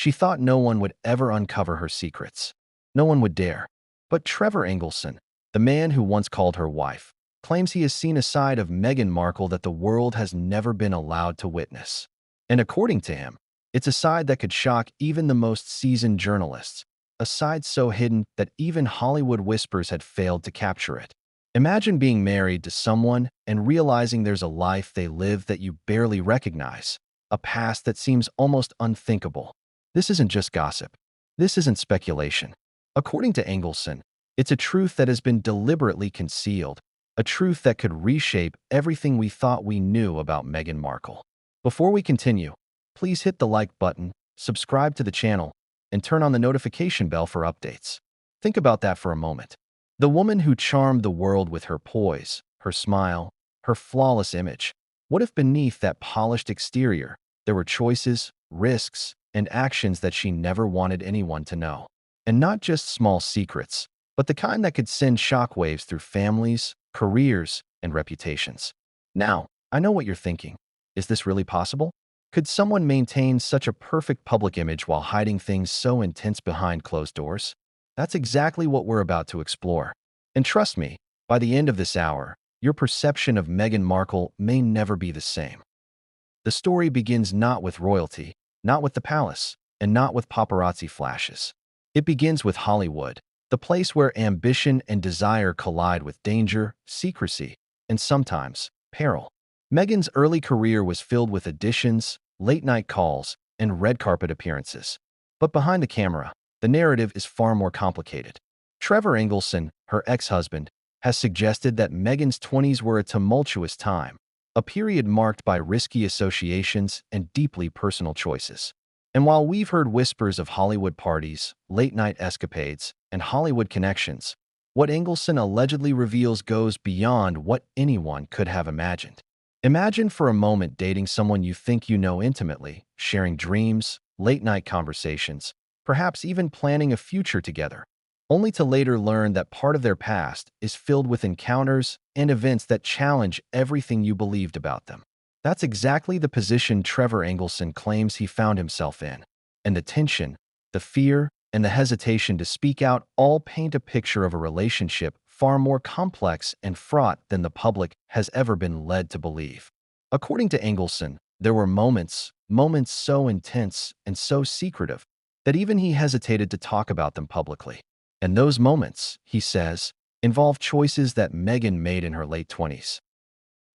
She thought no one would ever uncover her secrets. No one would dare. But Trevor Engelson, the man who once called her wife, claims he has seen a side of Meghan Markle that the world has never been allowed to witness. And according to him, it's a side that could shock even the most seasoned journalists, a side so hidden that even Hollywood whispers had failed to capture it. Imagine being married to someone and realizing there's a life they live that you barely recognize, a past that seems almost unthinkable. This isn't just gossip. This isn't speculation. According to Engelson, it's a truth that has been deliberately concealed, a truth that could reshape everything we thought we knew about Meghan Markle. Before we continue, please hit the like button, subscribe to the channel, and turn on the notification bell for updates. Think about that for a moment. The woman who charmed the world with her poise, her smile, her flawless image. What if beneath that polished exterior, there were choices, risks, and actions that she never wanted anyone to know? And not just small secrets, but the kind that could send shockwaves through families, careers, and reputations. Now, I know what you're thinking. Is this really possible? Could someone maintain such a perfect public image while hiding things so intense behind closed doors? That's exactly what we're about to explore. And trust me, by the end of this hour, your perception of Meghan Markle may never be the same. The story begins not with royalty, not with the palace, and not with paparazzi flashes. It begins with Hollywood, the place where ambition and desire collide with danger, secrecy, and sometimes peril. Meghan's early career was filled with auditions, late-night calls, and red carpet appearances. But behind the camera, the narrative is far more complicated. Trevor Engelson, her ex-husband, has suggested that Meghan's 20s were a tumultuous time, a period marked by risky associations and deeply personal choices. And while we've heard whispers of Hollywood parties, late-night escapades, and Hollywood connections, what Engelson allegedly reveals goes beyond what anyone could have imagined. Imagine for a moment dating someone you think you know intimately, sharing dreams, late-night conversations, perhaps even planning a future together, only to later learn that part of their past is filled with encounters and events that challenge everything you believed about them. That's exactly the position Trevor Engelson claims he found himself in. And the tension, the fear, and the hesitation to speak out all paint a picture of a relationship far more complex and fraught than the public has ever been led to believe. According to Engelson, there were moments so intense and so secretive that even he hesitated to talk about them publicly. And those moments, he says, involve choices that Meghan made in her late 20s.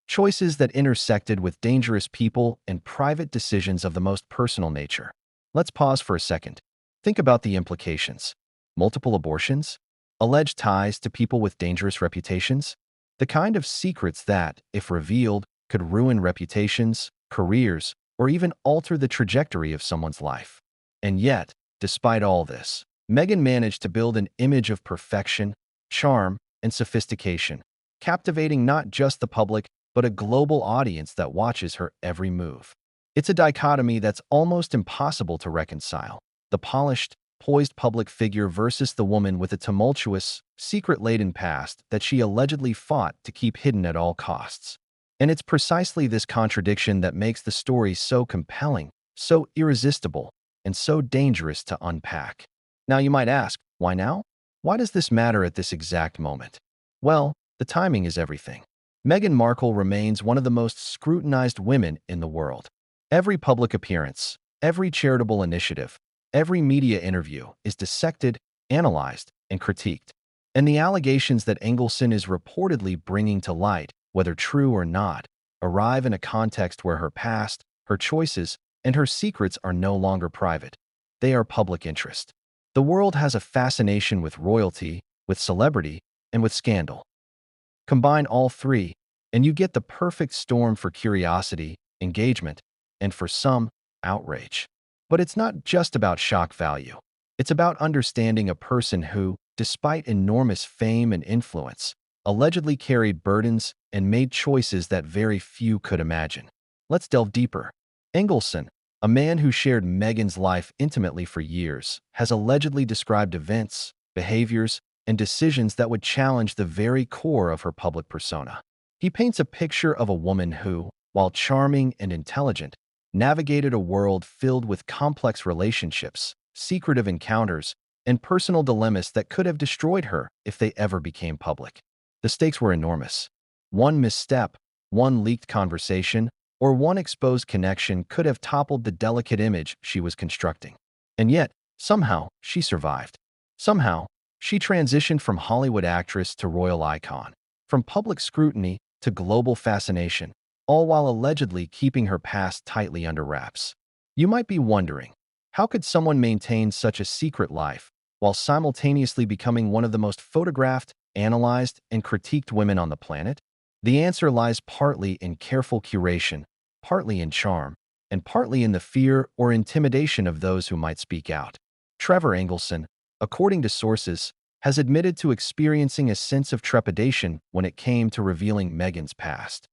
Choices that intersected with dangerous people and private decisions of the most personal nature. Let's pause for a second. Think about the implications. Multiple abortions? Alleged ties to people with dangerous reputations? The kind of secrets that, if revealed, could ruin reputations, careers, or even alter the trajectory of someone's life. And yet, despite all this, Meghan managed to build an image of perfection, charm, and sophistication, captivating not just the public, but a global audience that watches her every move. It's a dichotomy that's almost impossible to reconcile. The polished, poised public figure versus the woman with a tumultuous, secret-laden past that she allegedly fought to keep hidden at all costs. And it's precisely this contradiction that makes the story so compelling, so irresistible, and so dangerous to unpack. Now you might ask, why now? Why does this matter at this exact moment? Well, the timing is everything. Meghan Markle remains one of the most scrutinized women in the world. Every public appearance, every charitable initiative, every media interview is dissected, analyzed, and critiqued. And the allegations that Engelson is reportedly bringing to light, whether true or not, arrive in a context where her past, her choices, and her secrets are no longer private. They are public interest. The world has a fascination with royalty, with celebrity, and with scandal. Combine all three, and you get the perfect storm for curiosity, engagement, and for some, outrage. But it's not just about shock value. It's about understanding a person who, despite enormous fame and influence, allegedly carried burdens and made choices that very few could imagine. Let's delve deeper. Engelson, a man who shared Meghan's life intimately for years, has allegedly described events, behaviors, and decisions that would challenge the very core of her public persona. He paints a picture of a woman who, while charming and intelligent, navigated a world filled with complex relationships, secretive encounters, and personal dilemmas that could have destroyed her if they ever became public. The stakes were enormous. One misstep, one leaked conversation, or one exposed connection could have toppled the delicate image she was constructing. And yet, somehow, she survived. Somehow, she transitioned from Hollywood actress to royal icon, from public scrutiny to global fascination, all while allegedly keeping her past tightly under wraps. You might be wondering, how could someone maintain such a secret life while simultaneously becoming one of the most photographed, analyzed, and critiqued women on the planet? The answer lies partly in careful curation, partly in charm, and partly in the fear or intimidation of those who might speak out. Trevor Engelson, according to sources, has admitted to experiencing a sense of trepidation when it came to revealing Meghan's past.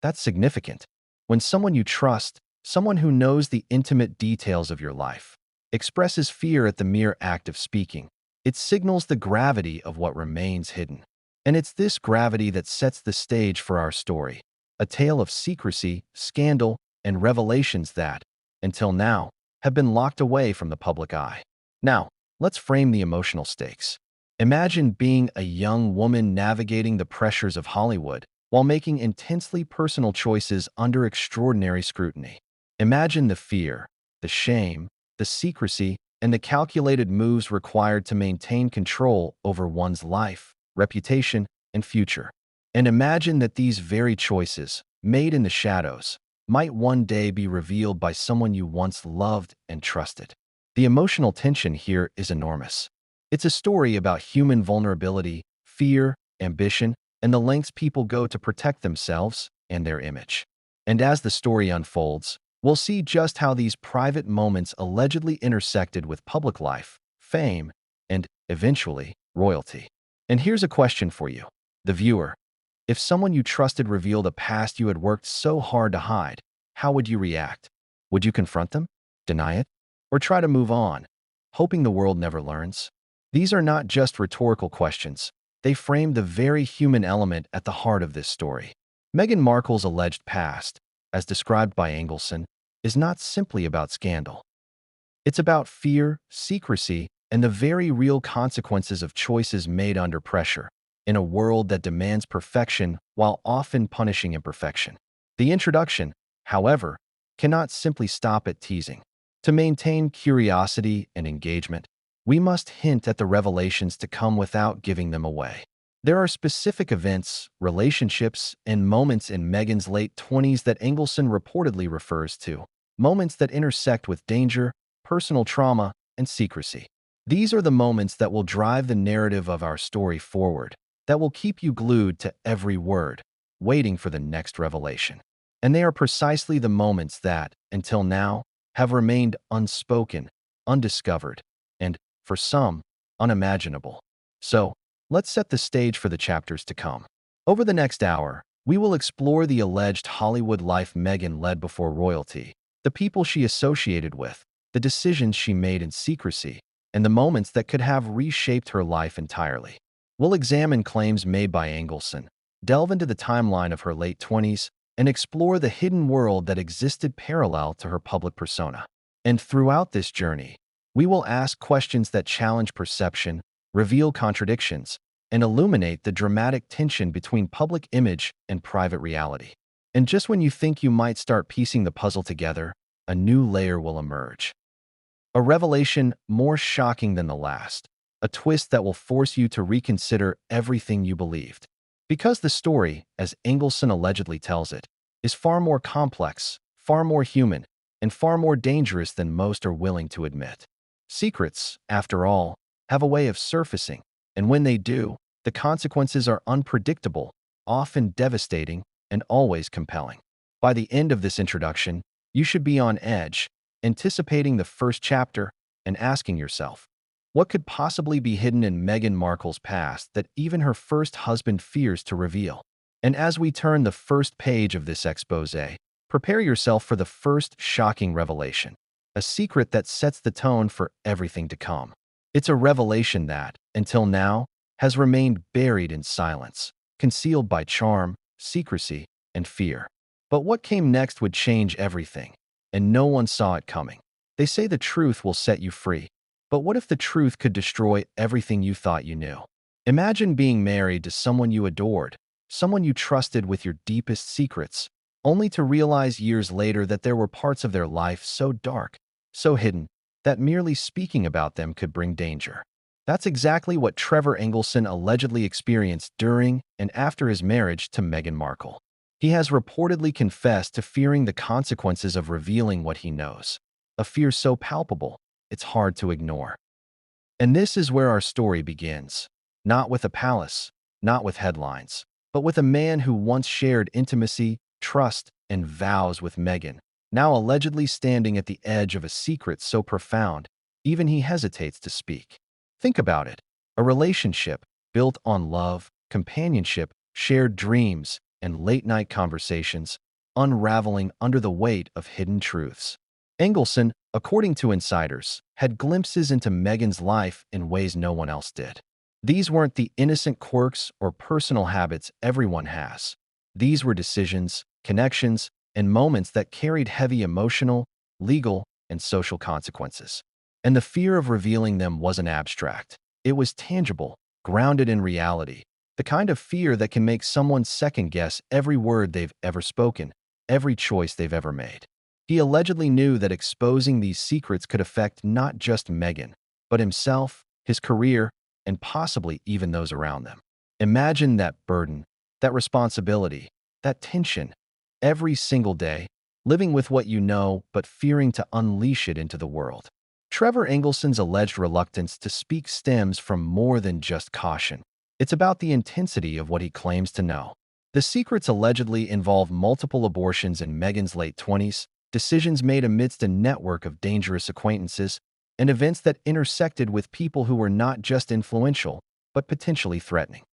That's significant. When someone you trust, someone who knows the intimate details of your life, expresses fear at the mere act of speaking, it signals the gravity of what remains hidden. And it's this gravity that sets the stage for our story, a tale of secrecy, scandal, and revelations that, until now, have been locked away from the public eye. Now, let's frame the emotional stakes. Imagine being a young woman navigating the pressures of Hollywood while making intensely personal choices under extraordinary scrutiny. Imagine the fear, the shame, the secrecy, and the calculated moves required to maintain control over one's life, reputation, and future. And imagine that these very choices, made in the shadows, might one day be revealed by someone you once loved and trusted. The emotional tension here is enormous. It's a story about human vulnerability, fear, ambition, and the lengths people go to protect themselves and their image. And as the story unfolds, we'll see just how these private moments allegedly intersected with public life, fame, and, eventually, royalty. And here's a question for you, the viewer. If someone you trusted revealed a past you had worked so hard to hide, how would you react? Would you confront them, deny it, or try to move on, hoping the world never learns? These are not just rhetorical questions. They frame the very human element at the heart of this story. Meghan Markle's alleged past, as described by Engelson, is not simply about scandal. It's about fear, secrecy, and the very real consequences of choices made under pressure, in a world that demands perfection while often punishing imperfection. The introduction, however, cannot simply stop at teasing. To maintain curiosity and engagement, we must hint at the revelations to come without giving them away. There are specific events, relationships, and moments in Meghan's late 20s that Engelson reportedly refers to, moments that intersect with danger, personal trauma, and secrecy. These are the moments that will drive the narrative of our story forward, that will keep you glued to every word, waiting for the next revelation. And they are precisely the moments that, until now, have remained unspoken, undiscovered, and, for some, unimaginable. So, let's set the stage for the chapters to come. Over the next hour, we will explore the alleged Hollywood life Meghan led before royalty, the people she associated with, the decisions she made in secrecy, and the moments that could have reshaped her life entirely. We'll examine claims made by Engelson, delve into the timeline of her late 20s, and explore the hidden world that existed parallel to her public persona. And throughout this journey, we will ask questions that challenge perception, reveal contradictions, and illuminate the dramatic tension between public image and private reality. And just when you think you might start piecing the puzzle together, a new layer will emerge. A revelation more shocking than the last, a twist that will force you to reconsider everything you believed. Because the story, as Engelson allegedly tells it, is far more complex, far more human, and far more dangerous than most are willing to admit. Secrets, after all, have a way of surfacing, and when they do, the consequences are unpredictable, often devastating, and always compelling. By the end of this introduction, you should be on edge, anticipating the first chapter and asking yourself, what could possibly be hidden in Meghan Markle's past that even her first husband fears to reveal? And as we turn the first page of this exposé, prepare yourself for the first shocking revelation, a secret that sets the tone for everything to come. It's a revelation that, until now, has remained buried in silence, concealed by charm, secrecy, and fear. But what came next would change everything. and no one saw it coming. They say the truth will set you free. But what if the truth could destroy everything you thought you knew? Imagine being married to someone you adored, someone you trusted with your deepest secrets, only to realize years later that there were parts of their life so dark, so hidden, that merely speaking about them could bring danger. That's exactly what Trevor Engelson allegedly experienced during and after his marriage to Meghan Markle. He has reportedly confessed to fearing the consequences of revealing what he knows, a fear so palpable, it's hard to ignore. And this is where our story begins. Not with a palace, not with headlines, but with a man who once shared intimacy, trust, and vows with Meghan, now allegedly standing at the edge of a secret so profound, even he hesitates to speak. Think about it. A relationship built on love, companionship, shared dreams, and late-night conversations, unraveling under the weight of hidden truths. Engelson, according to insiders, had glimpses into Meghan's life in ways no one else did. These weren't the innocent quirks or personal habits everyone has. These were decisions, connections, and moments that carried heavy emotional, legal, and social consequences. And the fear of revealing them wasn't abstract. It was tangible, grounded in reality, the kind of fear that can make someone second-guess every word they've ever spoken, every choice they've ever made. He allegedly knew that exposing these secrets could affect not just Meghan, but himself, his career, and possibly even those around them. Imagine that burden, that responsibility, that tension, every single day, living with what you know but fearing to unleash it into the world. Trevor Engelson's alleged reluctance to speak stems from more than just caution. It's about the intensity of what he claims to know. The secrets allegedly involve multiple abortions in Meghan's late 20s, decisions made amidst a network of dangerous acquaintances, and events that intersected with people who were not just influential, but potentially threatening.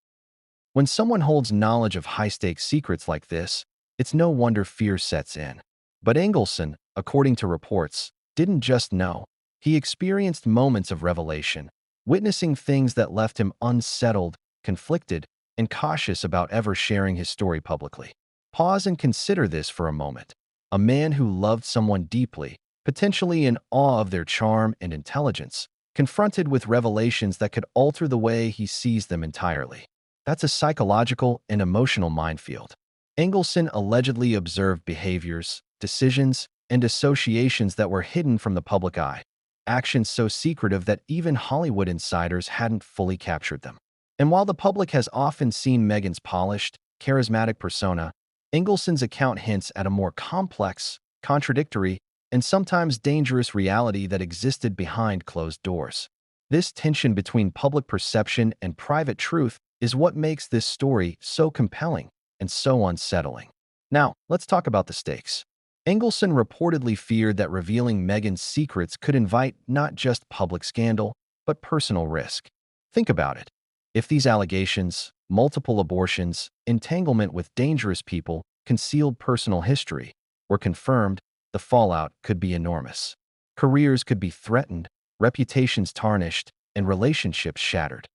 When someone holds knowledge of high-stakes secrets like this, it's no wonder fear sets in. But Engelson, according to reports, didn't just know. He experienced moments of revelation, witnessing things that left him unsettled, conflicted, and cautious about ever sharing his story publicly. Pause and consider this for a moment. A man who loved someone deeply, potentially in awe of their charm and intelligence, confronted with revelations that could alter the way he sees them entirely. That's a psychological and emotional minefield. Engelson allegedly observed behaviors, decisions, and associations that were hidden from the public eye, actions so secretive that even Hollywood insiders hadn't fully captured them. And while the public has often seen Meghan's polished, charismatic persona, Engelson's account hints at a more complex, contradictory, and sometimes dangerous reality that existed behind closed doors. This tension between public perception and private truth is what makes this story so compelling and so unsettling. Now, let's talk about the stakes. Engelson reportedly feared that revealing Meghan's secrets could invite not just public scandal, but personal risk. Think about it. If these allegations, multiple abortions, entanglement with dangerous people, concealed personal history, were confirmed, the fallout could be enormous. Careers could be threatened, reputations tarnished, and relationships shattered.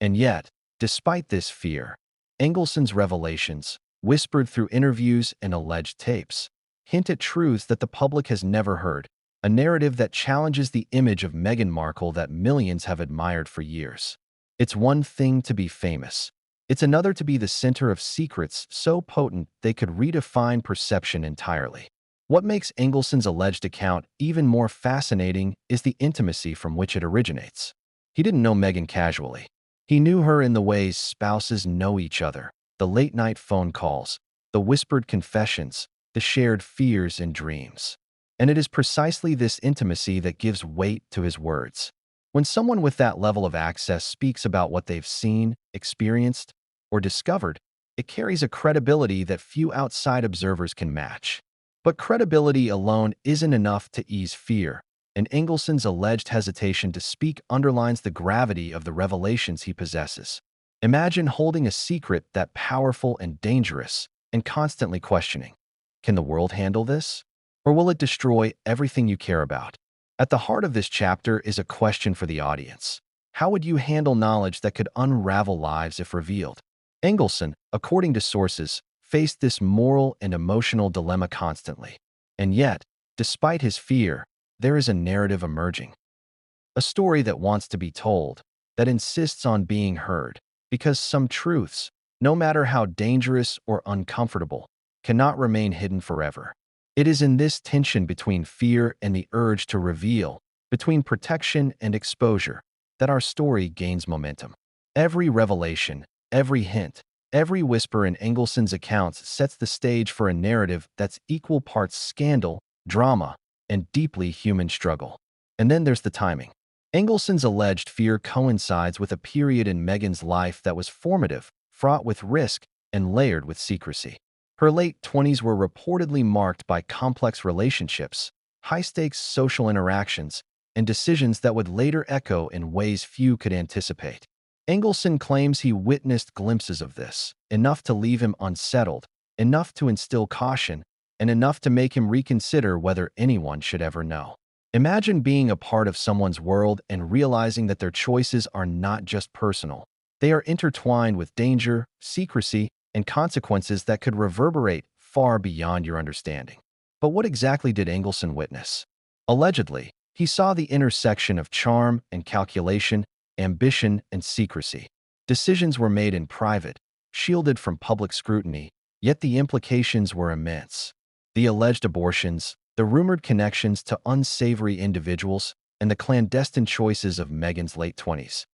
And yet, despite this fear, Engelson's revelations, whispered through interviews and alleged tapes, hint at truths that the public has never heard, a narrative that challenges the image of Meghan Markle that millions have admired for years. It's one thing to be famous. It's another to be the center of secrets so potent they could redefine perception entirely. What makes Engelson's alleged account even more fascinating is the intimacy from which it originates. He didn't know Meghan casually. He knew her in the ways spouses know each other, the late-night phone calls, the whispered confessions, the shared fears and dreams. And it is precisely this intimacy that gives weight to his words. When someone with that level of access speaks about what they've seen, experienced, or discovered, it carries a credibility that few outside observers can match. But credibility alone isn't enough to ease fear, and Engelson's alleged hesitation to speak underlines the gravity of the revelations he possesses. Imagine holding a secret that powerful and dangerous, and constantly questioning, can the world handle this? Or will it destroy everything you care about? At the heart of this chapter is a question for the audience. How would you handle knowledge that could unravel lives if revealed? Engelson, according to sources, faced this moral and emotional dilemma constantly. And yet, Despite his fear, there is a narrative emerging. A story that wants to be told, that insists on being heard, because some truths, no matter how dangerous or uncomfortable, cannot remain hidden forever. It is in this tension between fear and the urge to reveal, between protection and exposure, that our story gains momentum. Every revelation, every hint, every whisper in Engelson's accounts sets the stage for a narrative that's equal parts scandal, drama, and deeply human struggle. And then there's the timing. Engelson's alleged fear coincides with a period in Meghan's life that was formative, fraught with risk, and layered with secrecy. Her late 20s were reportedly marked by complex relationships, high-stakes social interactions, and decisions that would later echo in ways few could anticipate. Engelson claims he witnessed glimpses of this, enough to leave him unsettled, enough to instill caution, and enough to make him reconsider whether anyone should ever know. Imagine being a part of someone's world and realizing that their choices are not just personal. They are intertwined with danger, secrecy, and consequences that could reverberate far beyond your understanding. But what exactly did Engelson witness? Allegedly, he saw the intersection of charm and calculation, ambition and secrecy. Decisions were made in private, shielded from public scrutiny, yet the implications were immense. The alleged abortions, the rumored connections to unsavory individuals, and the clandestine choices of Meghan's late 20s.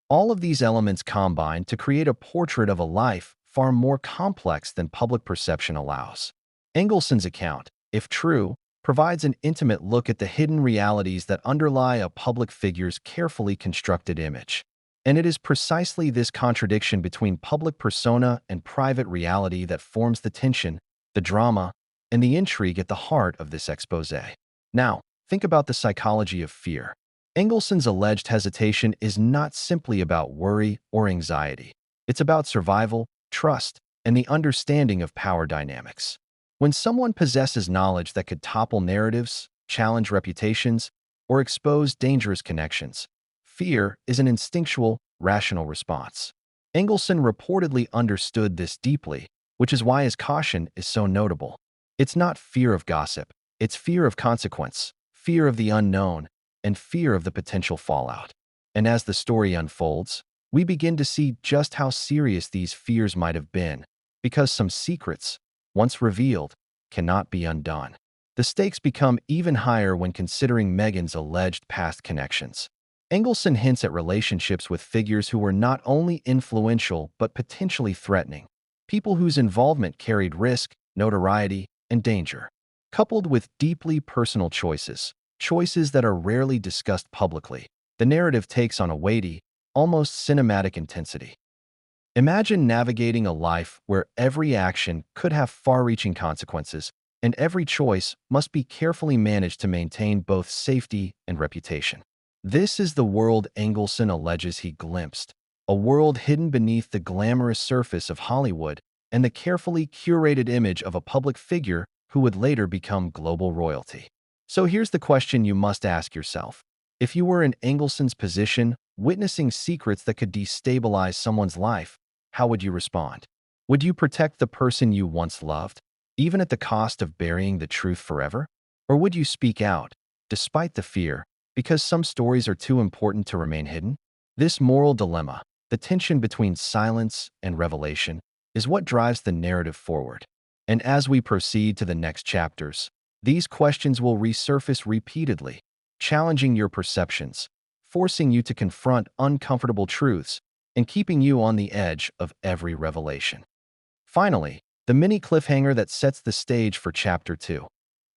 All of these elements combine to create a portrait of a life far more complex than public perception allows. Engelson's account, if true, provides an intimate look at the hidden realities that underlie a public figure's carefully constructed image. And it is precisely this contradiction between public persona and private reality that forms the tension, the drama, and the intrigue at the heart of this exposé. Now, think about the psychology of fear. Engelson's alleged hesitation is not simply about worry or anxiety. It's about survival, trust, and the understanding of power dynamics. When someone possesses knowledge that could topple narratives, challenge reputations, or expose dangerous connections, fear is an instinctual, rational response. Engelson reportedly understood this deeply, which is why his caution is so notable. It's not fear of gossip, it's fear of consequence, fear of the unknown, and fear of the potential fallout. And as the story unfolds, we begin to see just how serious these fears might have been, because some secrets, once revealed, cannot be undone. The stakes become even higher when considering Meghan's alleged past connections. Engelson hints at relationships with figures who were not only influential but potentially threatening, people whose involvement carried risk, notoriety, and danger, coupled with deeply personal choices that are rarely discussed publicly. The narrative takes on a weighty, almost cinematic intensity. Imagine navigating a life where every action could have far-reaching consequences, and every choice must be carefully managed to maintain both safety and reputation. This is the world Engelson alleges he glimpsed, a world hidden beneath the glamorous surface of Hollywood and the carefully curated image of a public figure who would later become global royalty. So here's the question you must ask yourself. If you were in Engelson's position, witnessing secrets that could destabilize someone's life, how would you respond? Would you protect the person you once loved, even at the cost of burying the truth forever? Or would you speak out, despite the fear, because some stories are too important to remain hidden? This moral dilemma, the tension between silence and revelation, is what drives the narrative forward. And as we proceed to the next chapters, these questions will resurface repeatedly, challenging your perceptions, forcing you to confront uncomfortable truths, and keeping you on the edge of every revelation. Finally, the mini cliffhanger that sets the stage for Chapter 2.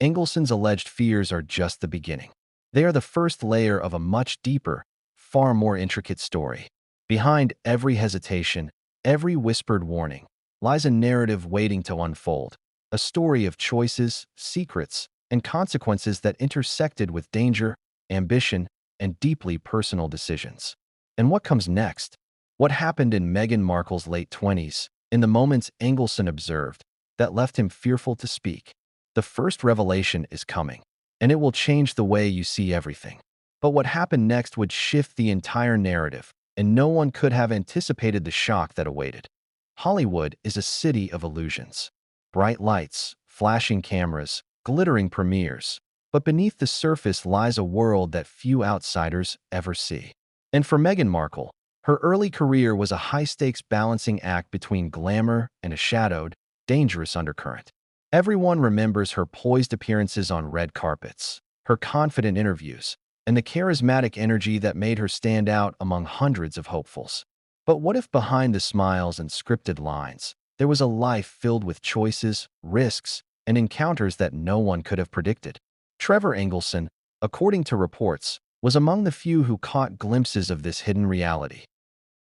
Engelson's alleged fears are just the beginning. They are the first layer of a much deeper, far more intricate story. Behind every hesitation, every whispered warning, lies a narrative waiting to unfold, a story of choices, secrets, and consequences that intersected with danger, ambition, and deeply personal decisions. And what comes next? What happened in Meghan Markle's late 20s, in the moments Engelson observed, that left him fearful to speak? The first revelation is coming, and it will change the way you see everything. But what happened next would shift the entire narrative, and no one could have anticipated the shock that awaited. Hollywood is a city of illusions. Bright lights, flashing cameras, glittering premieres. But beneath the surface lies a world that few outsiders ever see. And for Meghan Markle, her early career was a high-stakes balancing act between glamour and a shadowed, dangerous undercurrent. Everyone remembers her poised appearances on red carpets, her confident interviews, and the charismatic energy that made her stand out among hundreds of hopefuls. But what if behind the smiles and scripted lines, there was a life filled with choices, risks, and encounters that no one could have predicted? Trevor Engelson, according to reports, was among the few who caught glimpses of this hidden reality.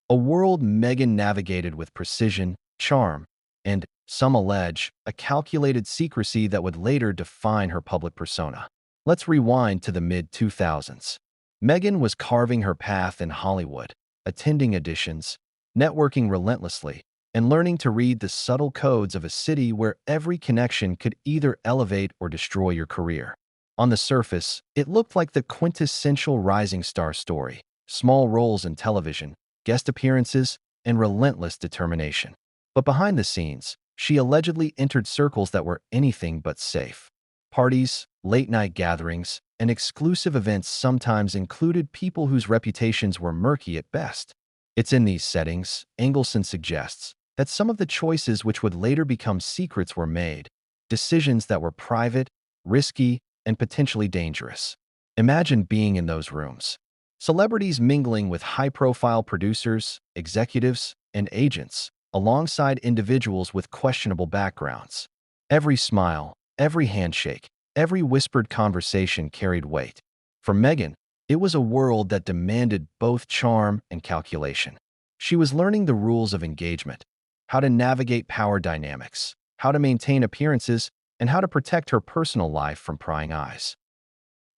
A world Meghan navigated with precision, charm, and, some allege, a calculated secrecy that would later define her public persona. Let's rewind to the mid-2000s. Meghan was carving her path in Hollywood, attending auditions, networking relentlessly, and learning to read the subtle codes of a city where every connection could either elevate or destroy your career. On the surface, it looked like the quintessential rising star story: small roles in television, guest appearances, and relentless determination. But behind the scenes, she allegedly entered circles that were anything but safe. Parties, late-night gatherings, and exclusive events sometimes included people whose reputations were murky at best. It's in these settings, Engelson suggests, that some of the choices which would later become secrets were made, decisions that were private, risky, and potentially dangerous. Imagine being in those rooms. Celebrities mingling with high-profile producers, executives, and agents, alongside individuals with questionable backgrounds. Every smile, every handshake, every whispered conversation carried weight. For Meghan, it was a world that demanded both charm and calculation. She was learning the rules of engagement, how to navigate power dynamics, how to maintain appearances, and how to protect her personal life from prying eyes.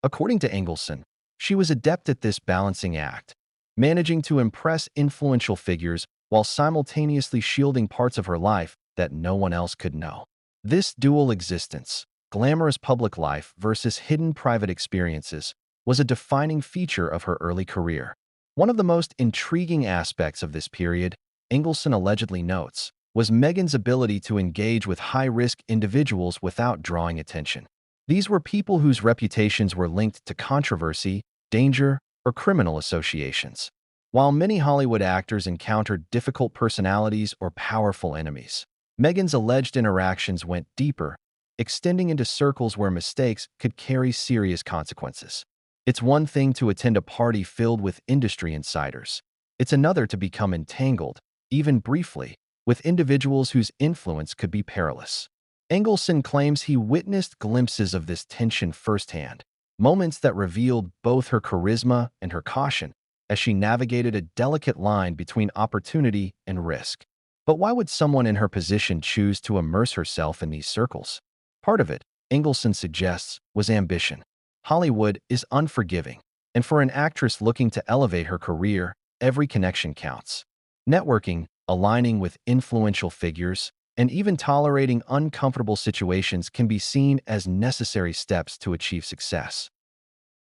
According to Engelson, she was adept at this balancing act, managing to impress influential figures while simultaneously shielding parts of her life that no one else could know. This dual existence, glamorous public life versus hidden private experiences, was a defining feature of her early career. One of the most intriguing aspects of this period, Engelson allegedly notes, was Meghan's ability to engage with high-risk individuals without drawing attention. These were people whose reputations were linked to controversy, danger, or criminal associations. While many Hollywood actors encountered difficult personalities or powerful enemies, Meghan's alleged interactions went deeper, extending into circles where mistakes could carry serious consequences. It's one thing to attend a party filled with industry insiders. It's another to become entangled, even briefly, with individuals whose influence could be perilous. Engelson claims he witnessed glimpses of this tension firsthand, moments that revealed both her charisma and her caution as she navigated a delicate line between opportunity and risk. But why would someone in her position choose to immerse herself in these circles? Part of it, Engelson suggests, was ambition. Hollywood is unforgiving, and for an actress looking to elevate her career, every connection counts. Networking, aligning with influential figures, and even tolerating uncomfortable situations can be seen as necessary steps to achieve success.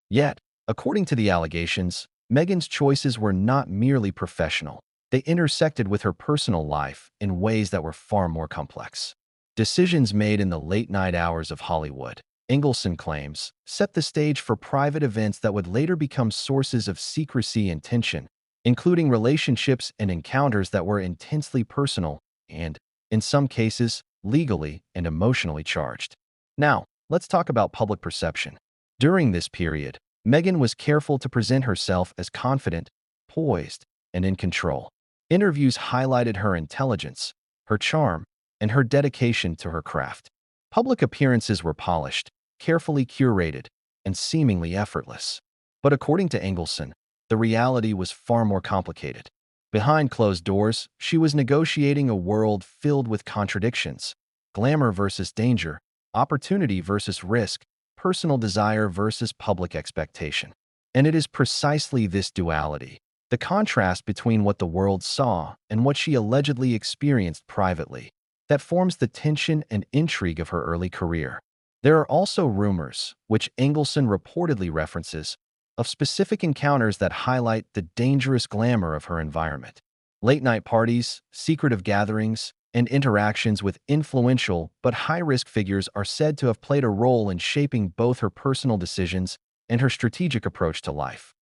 Yet, according to the allegations, Meghan's choices were not merely professional. They intersected with her personal life in ways that were far more complex. Decisions made in the late-night hours of Hollywood, Engelson claims, set the stage for private events that would later become sources of secrecy and tension, including relationships and encounters that were intensely personal and, in some cases, legally and emotionally charged. Now, let's talk about public perception. During this period, Meghan was careful to present herself as confident, poised, and in control. Interviews highlighted her intelligence, her charm, and her dedication to her craft. Public appearances were polished, carefully curated, and seemingly effortless. But according to Engelson, the reality was far more complicated. Behind closed doors, she was negotiating a world filled with contradictions: glamour versus danger, opportunity versus risk, personal desire versus public expectation. And it is precisely this duality, the contrast between what the world saw and what she allegedly experienced privately, that forms the tension and intrigue of her early career. There are also rumors, which Engelson reportedly references, of specific encounters that highlight the dangerous glamour of her environment. Late-night parties, secretive gatherings, and interactions with influential but high-risk figures are said to have played a role in shaping both her personal decisions and her strategic approach to life.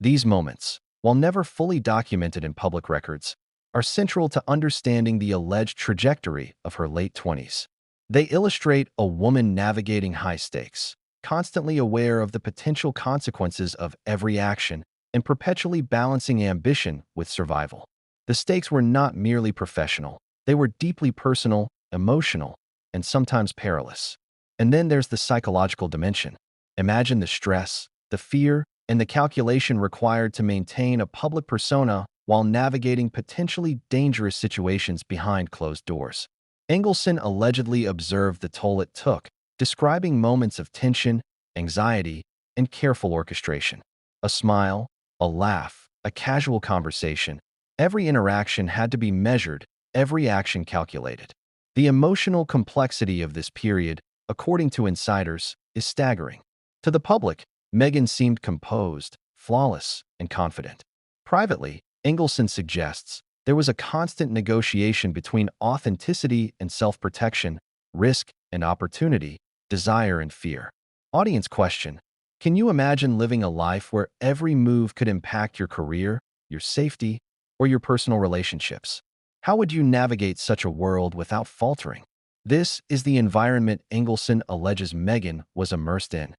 These moments, while never fully documented in public records, are central to understanding the alleged trajectory of her late 20s. They illustrate a woman navigating high stakes, constantly aware of the potential consequences of every action and perpetually balancing ambition with survival. The stakes were not merely professional, they were deeply personal, emotional, and sometimes perilous. And then there's the psychological dimension. Imagine the stress, the fear, and the calculation required to maintain a public persona while navigating potentially dangerous situations behind closed doors. Engelson allegedly observed the toll it took, describing moments of tension, anxiety, and careful orchestration. A smile, a laugh, a casual conversation. Every interaction had to be measured, every action calculated. The emotional complexity of this period, according to insiders, is staggering. To the public, Meghan seemed composed, flawless, and confident. Privately, Engelson suggests there was a constant negotiation between authenticity and self-protection, risk and opportunity, desire and fear. Audience question: can you imagine living a life where every move could impact your career, your safety, or your personal relationships? How would you navigate such a world without faltering? This is the environment Engelson alleges Meghan was immersed in.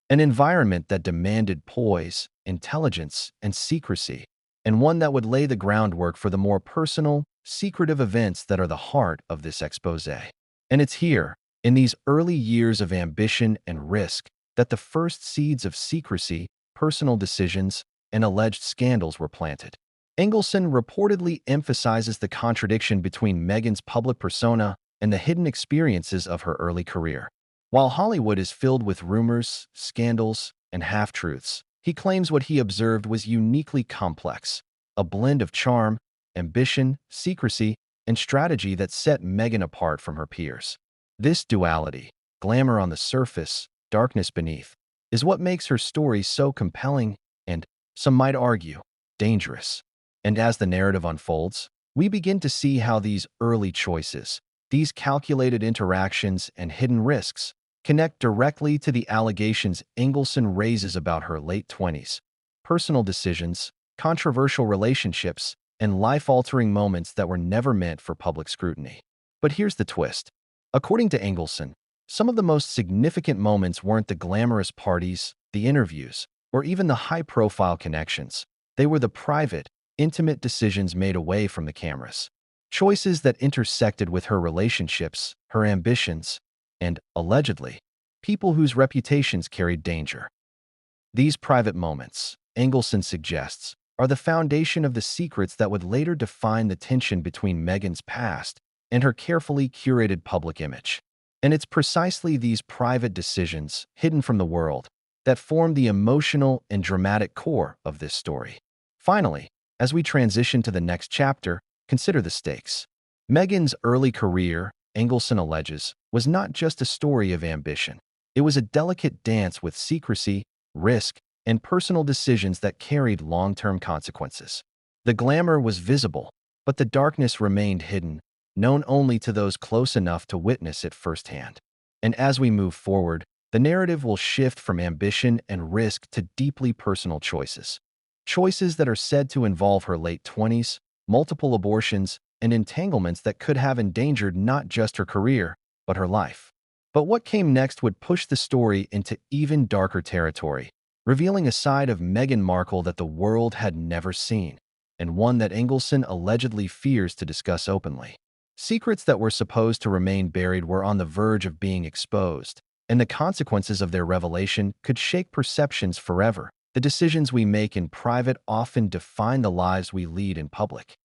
An environment that demanded poise, intelligence, and secrecy, and one that would lay the groundwork for the more personal, secretive events that are the heart of this exposé. And it's here, in these early years of ambition and risk, that the first seeds of secrecy, personal decisions, and alleged scandals were planted. Engelson reportedly emphasizes the contradiction between Meghan's public persona and the hidden experiences of her early career. While Hollywood is filled with rumors, scandals, and half-truths, he claims what he observed was uniquely complex, a blend of charm, ambition, secrecy, and strategy that set Meghan apart from her peers. This duality, glamour on the surface, darkness beneath, is what makes her story so compelling and, some might argue, dangerous. And as the narrative unfolds, we begin to see how these early choices, these calculated interactions and hidden risks, connect directly to the allegations Engelson raises about her late 20s, personal decisions, controversial relationships, and life-altering moments that were never meant for public scrutiny. But here's the twist. According to Engelson, some of the most significant moments weren't the glamorous parties, the interviews, or even the high-profile connections. They were the private, intimate decisions made away from the cameras. Choices that intersected with her relationships, her ambitions, and, allegedly, people whose reputations carried danger. These private moments, Engelson suggests, are the foundation of the secrets that would later define the tension between Meghan's past and her carefully curated public image. And it's precisely these private decisions, hidden from the world, that form the emotional and dramatic core of this story. Finally, as we transition to the next chapter, consider the stakes. Meghan's early career, Engelson alleges, was not just a story of ambition. It was a delicate dance with secrecy, risk, and personal decisions that carried long-term consequences. The glamour was visible, but the darkness remained hidden, known only to those close enough to witness it firsthand. And as we move forward, the narrative will shift from ambition and risk to deeply personal choices. Choices that are said to involve her late 20s, multiple abortions, and entanglements that could have endangered not just her career, but her life. But what came next would push the story into even darker territory, revealing a side of Meghan Markle that the world had never seen, and one that Engelson allegedly fears to discuss openly. Secrets that were supposed to remain buried were on the verge of being exposed, and the consequences of their revelation could shake perceptions forever. The decisions we make in private often define the lives we lead in public.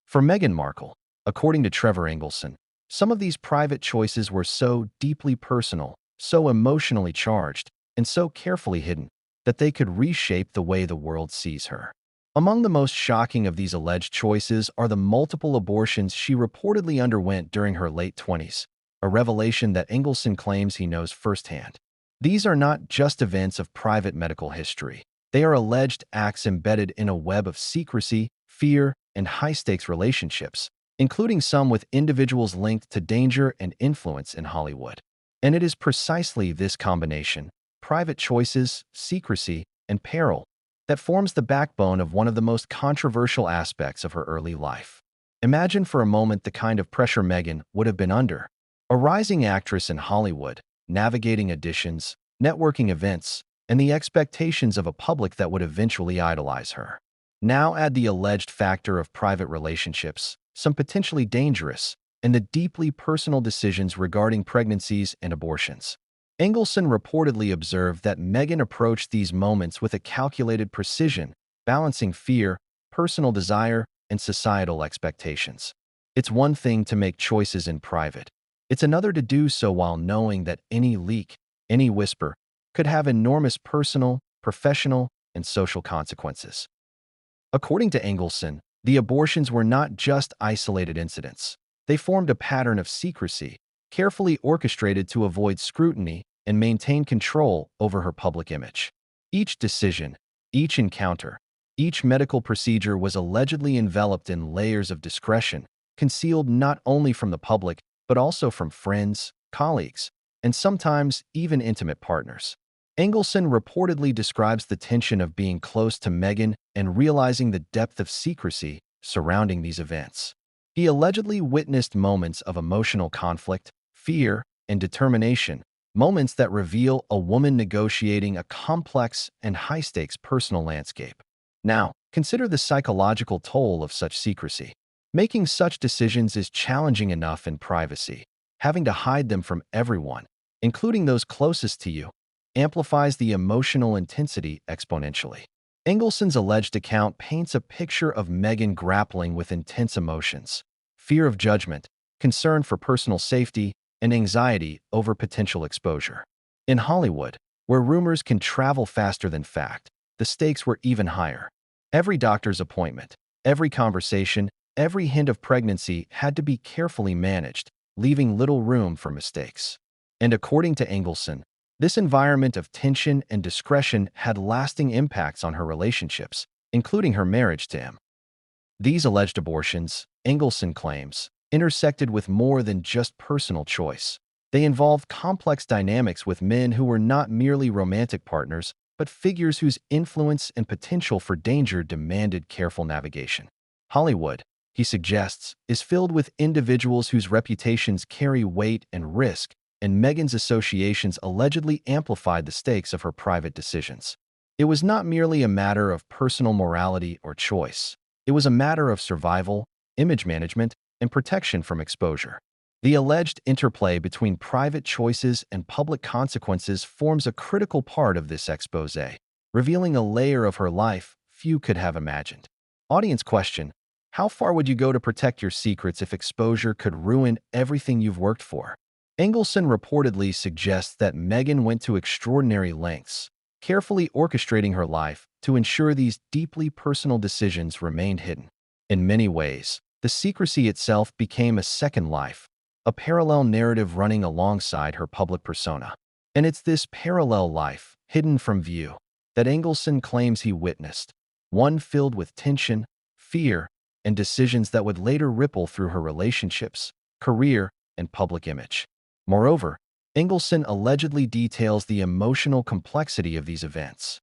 For Meghan Markle, according to Trevor Engelson, some of these private choices were so deeply personal, so emotionally charged, and so carefully hidden that they could reshape the way the world sees her. Among the most shocking of these alleged choices are the multiple abortions she reportedly underwent during her late 20s, a revelation that Engelson claims he knows firsthand. These are not just events of private medical history. They are alleged acts embedded in a web of secrecy, fear, and high-stakes relationships, including some with individuals linked to danger and influence in Hollywood. And it is precisely this combination, private choices, secrecy, and peril, that forms the backbone of one of the most controversial aspects of her early life. Imagine for a moment the kind of pressure Meghan would have been under. A rising actress in Hollywood, navigating auditions, networking events, and the expectations of a public that would eventually idolize her. Now add the alleged factor of private relationships, some potentially dangerous, and the deeply personal decisions regarding pregnancies and abortions. Engelson reportedly observed that Meghan approached these moments with a calculated precision, balancing fear, personal desire, and societal expectations. It's one thing to make choices in private. It's another to do so while knowing that any leak, any whisper, could have enormous personal, professional, and social consequences. According to Engelson, the abortions were not just isolated incidents. They formed a pattern of secrecy, carefully orchestrated to avoid scrutiny and maintain control over her public image. Each decision, each encounter, each medical procedure was allegedly enveloped in layers of discretion, concealed not only from the public, but also from friends, colleagues, and sometimes even intimate partners. Engelson reportedly describes the tension of being close to Meghan and realizing the depth of secrecy surrounding these events. He allegedly witnessed moments of emotional conflict, fear, and determination, moments that reveal a woman negotiating a complex and high-stakes personal landscape. Now, consider the psychological toll of such secrecy. Making such decisions is challenging enough in privacy. Having to hide them from everyone, including those closest to you, amplifies the emotional intensity exponentially. Engelson's alleged account paints a picture of Meghan grappling with intense emotions, fear of judgment, concern for personal safety, and anxiety over potential exposure. In Hollywood, where rumors can travel faster than fact, the stakes were even higher. Every doctor's appointment, every conversation, every hint of pregnancy had to be carefully managed, leaving little room for mistakes. And according to Engelson, this environment of tension and discretion had lasting impacts on her relationships, including her marriage to him. These alleged abortions, Engelson claims, intersected with more than just personal choice. They involved complex dynamics with men who were not merely romantic partners, but figures whose influence and potential for danger demanded careful navigation. Hollywood, he suggests, is filled with individuals whose reputations carry weight and risk, and Meghan's associations allegedly amplified the stakes of her private decisions. It was not merely a matter of personal morality or choice. It was a matter of survival, image management, and protection from exposure. The alleged interplay between private choices and public consequences forms a critical part of this exposé, revealing a layer of her life few could have imagined. Audience question: how far would you go to protect your secrets if exposure could ruin everything you've worked for? Engelson reportedly suggests that Meghan went to extraordinary lengths, carefully orchestrating her life to ensure these deeply personal decisions remained hidden. In many ways, the secrecy itself became a second life, a parallel narrative running alongside her public persona. And it's this parallel life, hidden from view, that Engelson claims he witnessed, one filled with tension, fear, and decisions that would later ripple through her relationships, career, and public image. Moreover, Engelson allegedly details the emotional complexity of these events.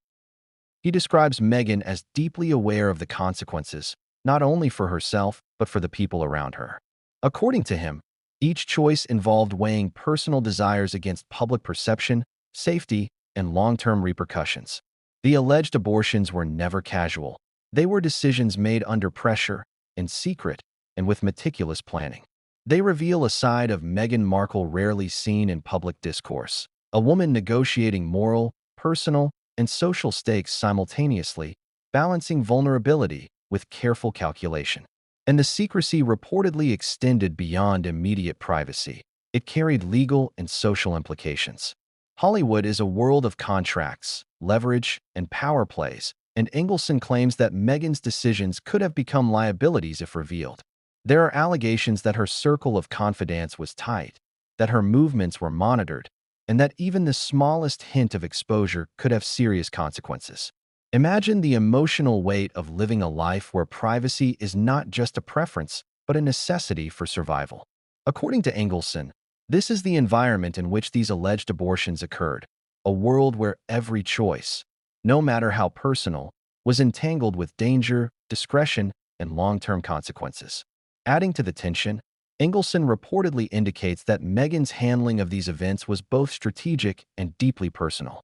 He describes Meghan as deeply aware of the consequences, not only for herself, but for the people around her. According to him, each choice involved weighing personal desires against public perception, safety, and long-term repercussions. The alleged abortions were never casual. They were decisions made under pressure, in secret, and with meticulous planning. They reveal a side of Meghan Markle rarely seen in public discourse, a woman negotiating moral, personal, and social stakes simultaneously, balancing vulnerability with careful calculation. And the secrecy reportedly extended beyond immediate privacy. It carried legal and social implications. Hollywood is a world of contracts, leverage, and power plays, and Engelson claims that Meghan's decisions could have become liabilities if revealed. There are allegations that her circle of confidants was tight, that her movements were monitored, and that even the smallest hint of exposure could have serious consequences. Imagine the emotional weight of living a life where privacy is not just a preference, but a necessity for survival. According to Engelson, this is the environment in which these alleged abortions occurred, a world where every choice, no matter how personal, was entangled with danger, discretion, and long-term consequences. Adding to the tension, Engelson reportedly indicates that Meghan's handling of these events was both strategic and deeply personal.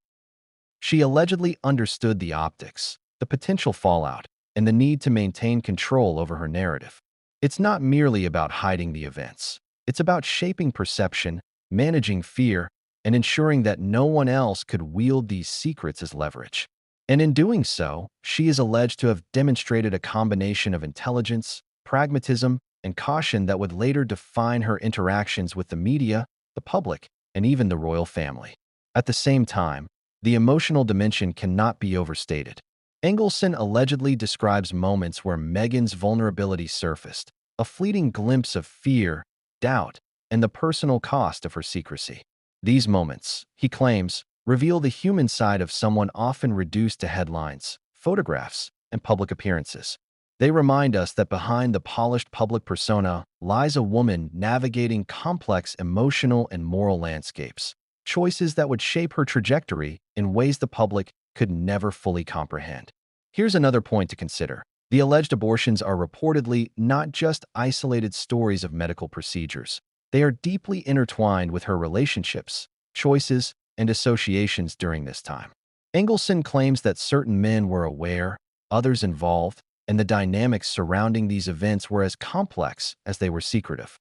She allegedly understood the optics, the potential fallout, and the need to maintain control over her narrative. It's not merely about hiding the events. It's about shaping perception, managing fear, and ensuring that no one else could wield these secrets as leverage. And in doing so, she is alleged to have demonstrated a combination of intelligence, pragmatism, and caution that would later define her interactions with the media, the public, and even the royal family. At the same time, the emotional dimension cannot be overstated. Engelson allegedly describes moments where Meghan's vulnerability surfaced, a fleeting glimpse of fear, doubt, and the personal cost of her secrecy. These moments, he claims, reveal the human side of someone often reduced to headlines, photographs, and public appearances. They remind us that behind the polished public persona lies a woman navigating complex emotional and moral landscapes, choices that would shape her trajectory in ways the public could never fully comprehend. Here's another point to consider. The alleged abortions are reportedly not just isolated stories of medical procedures. They are deeply intertwined with her relationships, choices, and associations during this time. Engelson claims that certain men were aware, others involved, and the dynamics surrounding these events were as complex as they were secretive.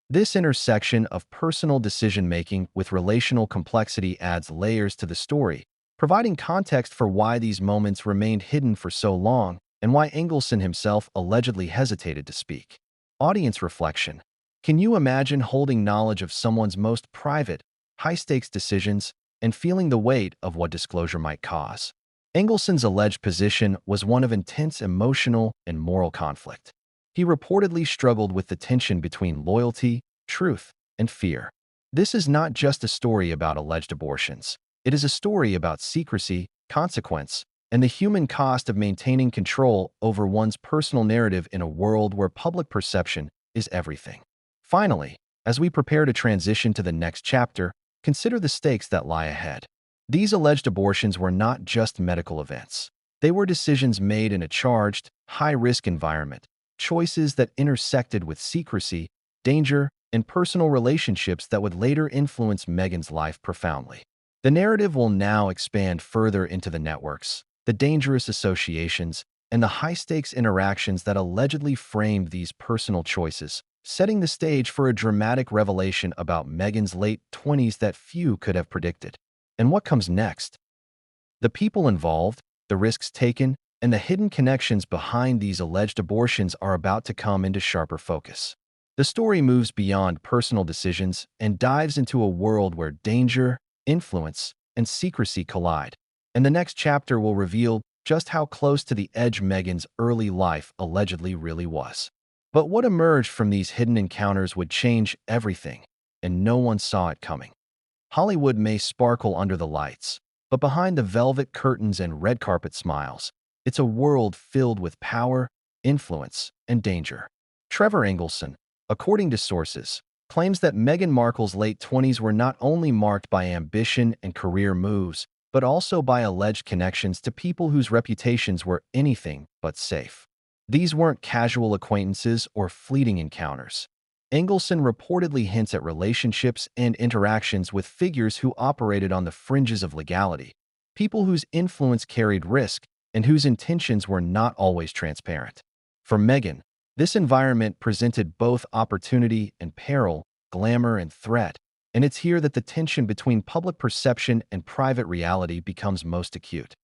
This intersection of personal decision-making with relational complexity adds layers to the story, providing context for why these moments remained hidden for so long and why Engelson himself allegedly hesitated to speak. Audience reflection. Can you imagine holding knowledge of someone's most private, high-stakes decisions and feeling the weight of what disclosure might cause? Engelson's alleged position was one of intense emotional and moral conflict. He reportedly struggled with the tension between loyalty, truth, and fear. This is not just a story about alleged abortions. It is a story about secrecy, consequence, and the human cost of maintaining control over one's personal narrative in a world where public perception is everything. Finally, as we prepare to transition to the next chapter, consider the stakes that lie ahead. These alleged abortions were not just medical events. They were decisions made in a charged, high-risk environment, choices that intersected with secrecy, danger, and personal relationships that would later influence Meghan's life profoundly. The narrative will now expand further into the networks, the dangerous associations, and the high-stakes interactions that allegedly framed these personal choices, setting the stage for a dramatic revelation about Meghan's late 20s that few could have predicted. And what comes next? The people involved, the risks taken, and the hidden connections behind these alleged abortions are about to come into sharper focus. The story moves beyond personal decisions and dives into a world where danger, influence, and secrecy collide. And the next chapter will reveal just how close to the edge Meghan's early life allegedly really was. But what emerged from these hidden encounters would change everything, and no one saw it coming. Hollywood may sparkle under the lights, but behind the velvet curtains and red carpet smiles, it's a world filled with power, influence, and danger. Trevor Engelson, according to sources, claims that Meghan Markle's late 20s were not only marked by ambition and career moves, but also by alleged connections to people whose reputations were anything but safe. These weren't casual acquaintances or fleeting encounters. Engelson reportedly hints at relationships and interactions with figures who operated on the fringes of legality, people whose influence carried risk and whose intentions were not always transparent. For Meghan, this environment presented both opportunity and peril, glamour and threat, and it's here that the tension between public perception and private reality becomes most acute.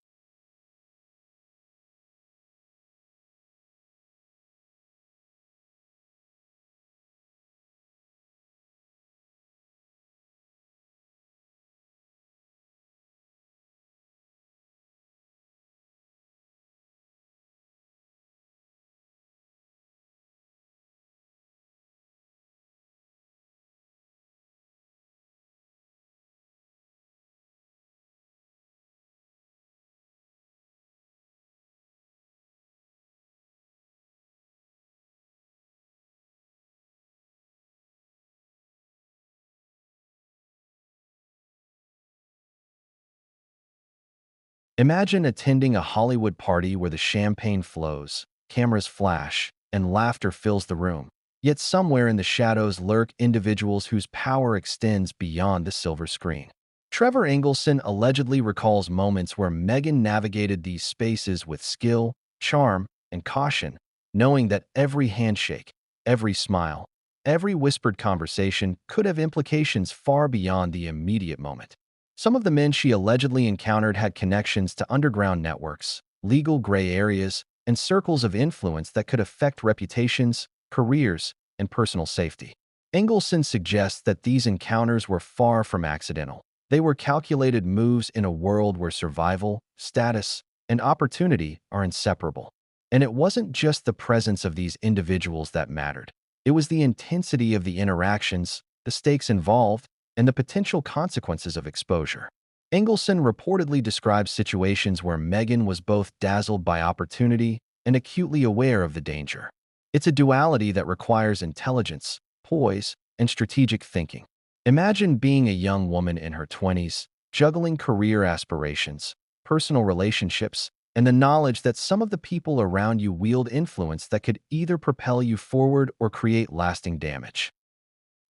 Imagine attending a Hollywood party where the champagne flows, cameras flash, and laughter fills the room. Yet somewhere in the shadows lurk individuals whose power extends beyond the silver screen. Trevor Engelson allegedly recalls moments where Meghan navigated these spaces with skill, charm, and caution, knowing that every handshake, every smile, every whispered conversation could have implications far beyond the immediate moment. Some of the men she allegedly encountered had connections to underground networks, legal gray areas, and circles of influence that could affect reputations, careers, and personal safety. Engelson suggests that these encounters were far from accidental. They were calculated moves in a world where survival, status, and opportunity are inseparable. And it wasn't just the presence of these individuals that mattered. It was the intensity of the interactions, the stakes involved, and the potential consequences of exposure. Engelson reportedly describes situations where Meghan was both dazzled by opportunity and acutely aware of the danger. It's a duality that requires intelligence, poise, and strategic thinking. Imagine being a young woman in her 20s, juggling career aspirations, personal relationships, and the knowledge that some of the people around you wield influence that could either propel you forward or create lasting damage.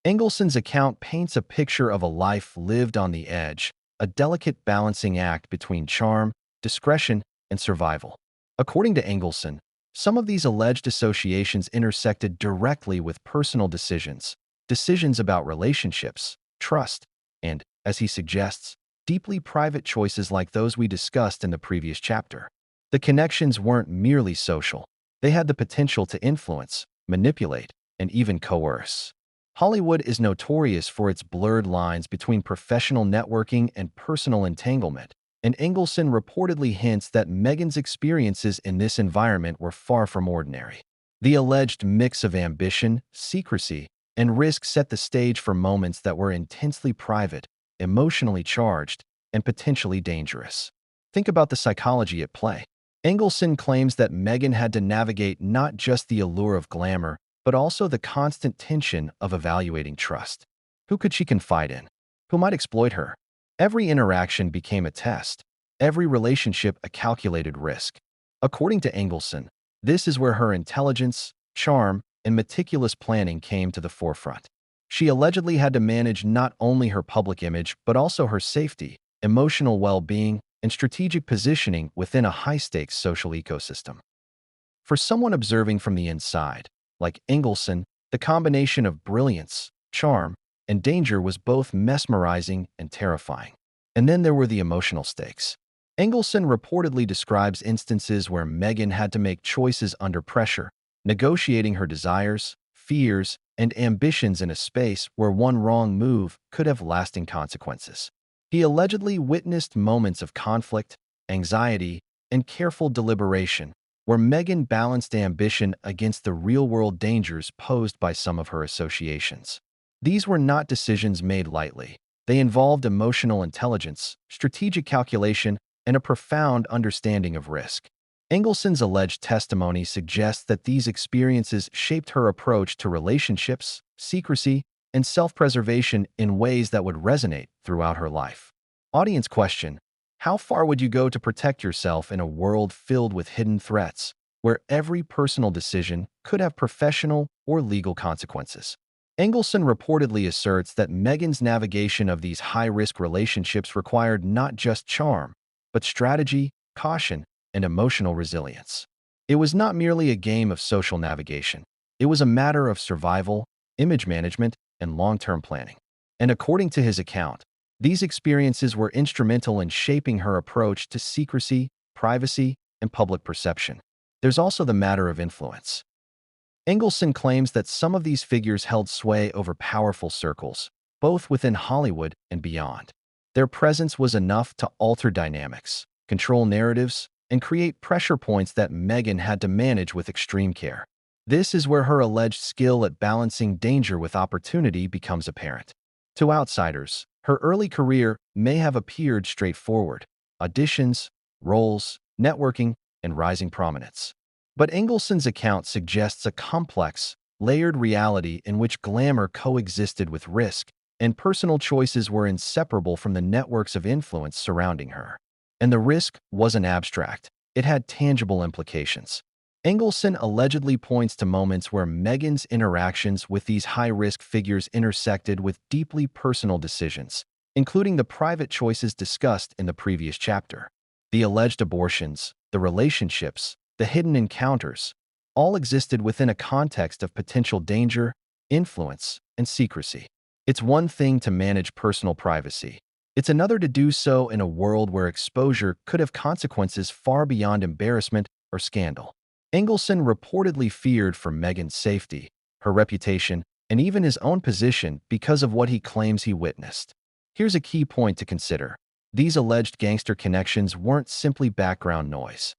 Engelson's account paints a picture of a life lived on the edge, a delicate balancing act between charm, discretion, and survival. According to Engelson, some of these alleged associations intersected directly with personal decisions, decisions about relationships, trust, and, as he suggests, deeply private choices like those we discussed in the previous chapter. The connections weren't merely social. They had the potential to influence, manipulate, and even coerce. Hollywood is notorious for its blurred lines between professional networking and personal entanglement, and Engelson reportedly hints that Meghan's experiences in this environment were far from ordinary. The alleged mix of ambition, secrecy, and risk set the stage for moments that were intensely private, emotionally charged, and potentially dangerous. Think about the psychology at play. Engelson claims that Meghan had to navigate not just the allure of glamour, but also the constant tension of evaluating trust. Who could she confide in? Who might exploit her? Every interaction became a test, every relationship a calculated risk. According to Engelson, this is where her intelligence, charm, and meticulous planning came to the forefront. She allegedly had to manage not only her public image, but also her safety, emotional well-being, and strategic positioning within a high-stakes social ecosystem. For someone observing from the inside, like Engelson, the combination of brilliance, charm, and danger was both mesmerizing and terrifying. And then there were the emotional stakes. Engelson reportedly describes instances where Meghan had to make choices under pressure, negotiating her desires, fears, and ambitions in a space where one wrong move could have lasting consequences. He allegedly witnessed moments of conflict, anxiety, and careful deliberation, where Meghan balanced ambition against the real-world dangers posed by some of her associations. These were not decisions made lightly. They involved emotional intelligence, strategic calculation, and a profound understanding of risk. Engelson's alleged testimony suggests that these experiences shaped her approach to relationships, secrecy, and self-preservation in ways that would resonate throughout her life. Audience question: how far would you go to protect yourself in a world filled with hidden threats, where every personal decision could have professional or legal consequences? Engelson reportedly asserts that Meghan's navigation of these high-risk relationships required not just charm, but strategy, caution, and emotional resilience. It was not merely a game of social navigation. It was a matter of survival, image management, and long-term planning. And according to his account, these experiences were instrumental in shaping her approach to secrecy, privacy, and public perception. There's also the matter of influence. Engelson claims that some of these figures held sway over powerful circles, both within Hollywood and beyond. Their presence was enough to alter dynamics, control narratives, and create pressure points that Meghan had to manage with extreme care. This is where her alleged skill at balancing danger with opportunity becomes apparent. To outsiders, her early career may have appeared straightforward: auditions, roles, networking, and rising prominence. But Engelson's account suggests a complex, layered reality in which glamour coexisted with risk, and personal choices were inseparable from the networks of influence surrounding her. And the risk wasn't abstract. It had tangible implications. Engelson allegedly points to moments where Meghan's interactions with these high-risk figures intersected with deeply personal decisions, including the private choices discussed in the previous chapter. The alleged abortions, the relationships, the hidden encounters, all existed within a context of potential danger, influence, and secrecy. It's one thing to manage personal privacy. It's another to do so in a world where exposure could have consequences far beyond embarrassment or scandal. Engelson reportedly feared for Meghan's safety, her reputation, and even his own position because of what he claims he witnessed. Here's a key point to consider. These alleged gangster connections weren't simply background noise.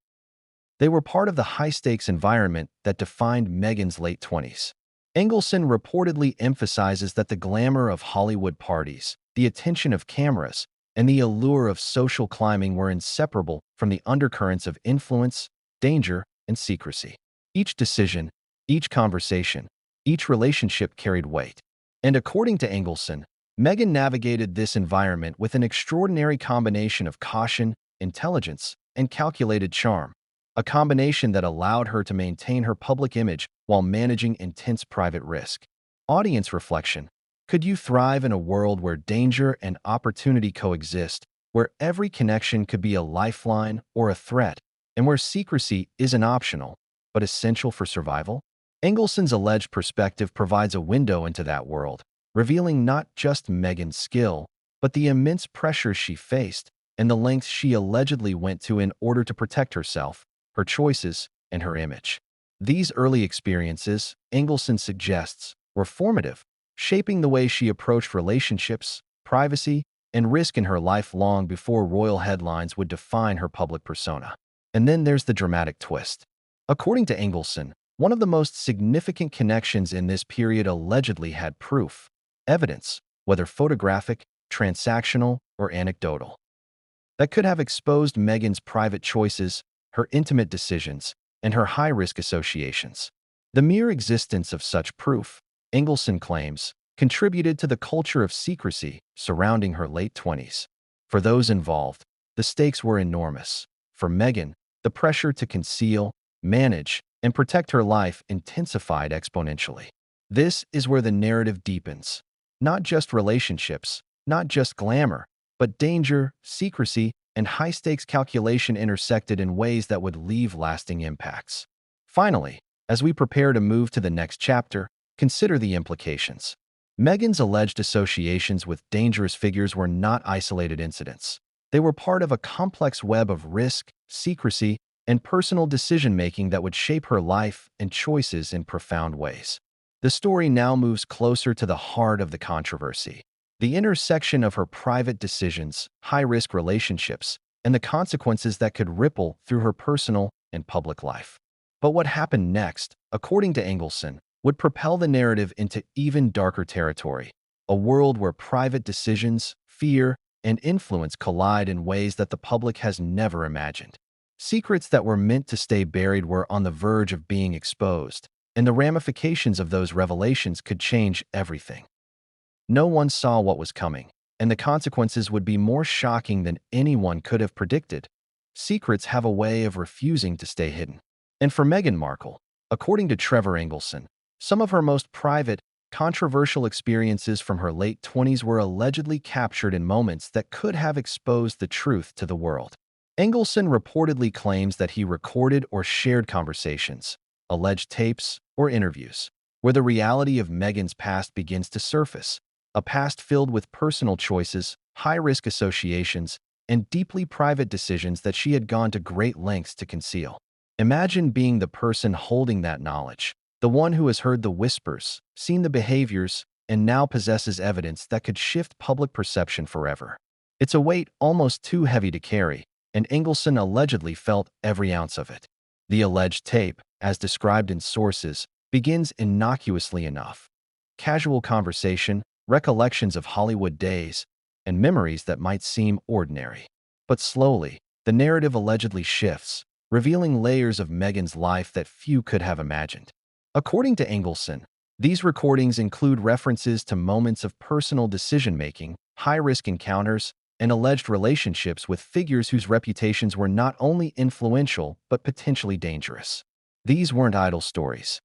They were part of the high-stakes environment that defined Meghan's late 20s. Engelson reportedly emphasizes that the glamour of Hollywood parties, the attention of cameras, and the allure of social climbing were inseparable from the undercurrents of influence, danger, and secrecy. Each decision, each conversation, each relationship carried weight. And according to Engelson, Meghan navigated this environment with an extraordinary combination of caution, intelligence, and calculated charm, a combination that allowed her to maintain her public image while managing intense private risk. Audience reflection. Could you thrive in a world where danger and opportunity coexist, where every connection could be a lifeline or a threat, and where secrecy isn't optional, but essential for survival? Engelson's alleged perspective provides a window into that world, revealing not just Meghan's skill, but the immense pressure she faced and the lengths she allegedly went to in order to protect herself, her choices, and her image. These early experiences, Engelson suggests, were formative, shaping the way she approached relationships, privacy, and risk in her life long before royal headlines would define her public persona. And then there's the dramatic twist. According to Engelson, one of the most significant connections in this period allegedly had proof, evidence, whether photographic, transactional, or anecdotal, that could have exposed Meghan's private choices, her intimate decisions, and her high-risk associations. The mere existence of such proof, Engelson claims, contributed to the culture of secrecy surrounding her late 20s. For those involved, the stakes were enormous. For Meghan, the pressure to conceal, manage, and protect her life intensified exponentially. This is where the narrative deepens. Not just relationships, not just glamour, but danger, secrecy, and high-stakes calculation intersected in ways that would leave lasting impacts. Finally, as we prepare to move to the next chapter, consider the implications. Meghan's alleged associations with dangerous figures were not isolated incidents. They were part of a complex web of risk, secrecy, and personal decision-making that would shape her life and choices in profound ways. The story now moves closer to the heart of the controversy, the intersection of her private decisions, high-risk relationships, and the consequences that could ripple through her personal and public life. But what happened next, according to Engelson, would propel the narrative into even darker territory, a world where private decisions, fear, and influence collide in ways that the public has never imagined. Secrets that were meant to stay buried were on the verge of being exposed, and the ramifications of those revelations could change everything. No one saw what was coming, and the consequences would be more shocking than anyone could have predicted. Secrets have a way of refusing to stay hidden. And for Meghan Markle, according to Trevor Engelson, some of her most private, controversial experiences from her late 20s were allegedly captured in moments that could have exposed the truth to the world. Engelson reportedly claims that he recorded or shared conversations, alleged tapes, or interviews, where the reality of Meghan's past begins to surface, a past filled with personal choices, high-risk associations, and deeply private decisions that she had gone to great lengths to conceal. Imagine being the person holding that knowledge, the one who has heard the whispers, seen the behaviors, and now possesses evidence that could shift public perception forever. It's a weight almost too heavy to carry, and Engelson allegedly felt every ounce of it. The alleged tape, as described in sources, begins innocuously enough. Casual conversation, recollections of Hollywood days, and memories that might seem ordinary. But slowly, the narrative allegedly shifts, revealing layers of Meghan's life that few could have imagined. According to Engelson, these recordings include references to moments of personal decision-making, high-risk encounters, and alleged relationships with figures whose reputations were not only influential but potentially dangerous. These weren't idle stories.